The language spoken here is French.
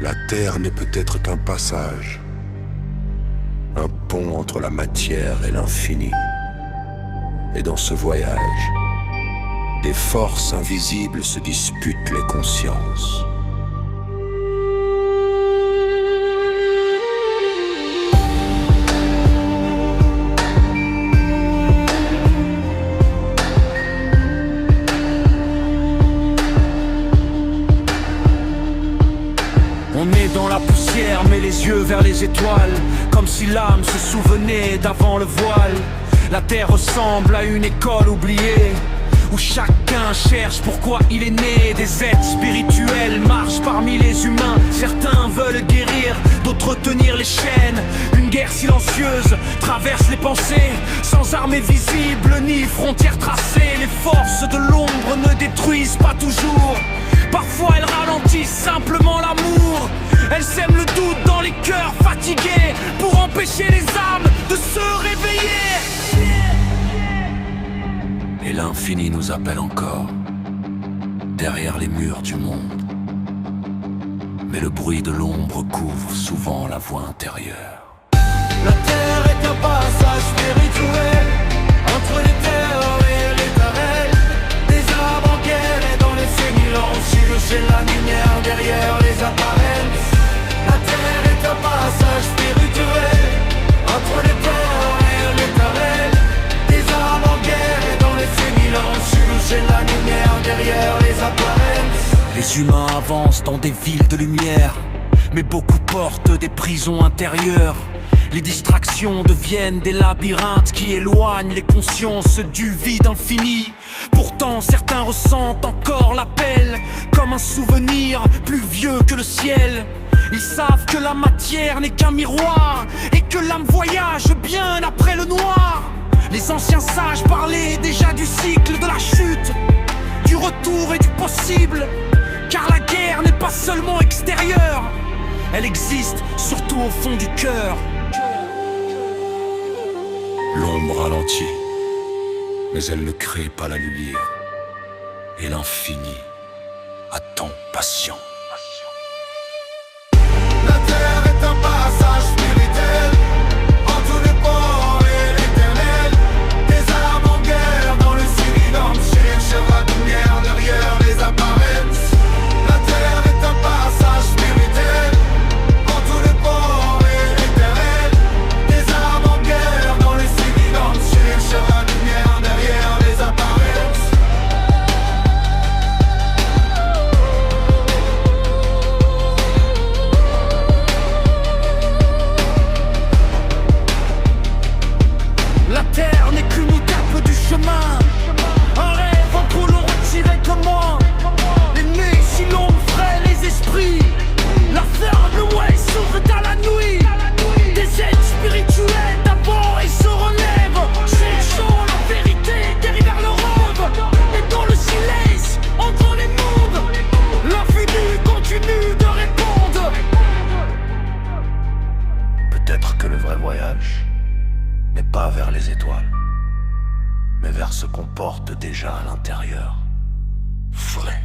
La terre n'est peut-être qu'un passage, un pont entre la matière et l'infini. Et dans ce voyage, des forces invisibles se disputent les consciences. On est dans la poussière, mais les yeux vers les étoiles, comme si l'âme se souvenait d'avant le voile. La terre ressemble à une école oubliée, où chacun cherche pourquoi il est né. Des êtres spirituels marchent parmi les humains. Certains veulent guérir, d'autres tenir les chaînes. Une guerre silencieuse traverse les pensées, sans armée visible ni frontières tracées. Les forces de l'ombre ne détruisent pas toujours, parfois elles ralentissent simplement l'amour. Elles sèment le doute dans les cœurs fatigués, pour empêcher les âmes de se réveiller. Et l'infini nous appelle encore, derrière les murs du monde. Mais le bruit de l'ombre couvre souvent la voix intérieure. La terre est un passage spirituel entre les terres et l'éternel. Des arbres en guerre et dans les silences, c'est la lumière derrière les apparences. La terre est un passage spirituel entre les terres et l'éternel. Des arbres en guerre et dans les silences, c'est la lumière derrière les apparences. Les humains avancent dans des villes de lumière, mais beaucoup portent des prisons intérieures. Les distractions deviennent des labyrinthes qui éloignent les consciences du vide infini. Pourtant certains ressentent encore l'appel, comme un souvenir plus vieux que le ciel. Ils savent que la matière n'est qu'un miroir, et que l'âme voyage bien après le noir. Les anciens sages parlaient déjà du cycle de la chute, du retour et du possible. Car la guerre n'est pas seulement extérieure, elle existe surtout au fond du cœur. L'ombre ralentit, mais elle ne crée pas la lumière. Et l'infini attend patient. La terre est un passage spirituel entre les ports et l'éternel. Des arbres en guerre dans le silence, cherchent la lumière derrière les apparences. La terre est un passage spirituel entre les ports et l'éternel. Des arbres en guerre dans le silence, cherchent la lumière derrière les apparences. La terre n'est qu'une étape du chemin, un rêve en trop l'on retirait comment. L'ennemi si l'ombre ferait les esprits, la ferme ouais s'ouvre à la nuit. Des êtres spirituels d'abord ils se relèvent, cherchant la vérité derrière le robe. Et dans le silence, entre les mondes, l'infini continue de répondre. Peut-être que le vrai voyage n'est pas vers les étoiles, mais vers ce qu'on porte déjà à l'intérieur. Vrai.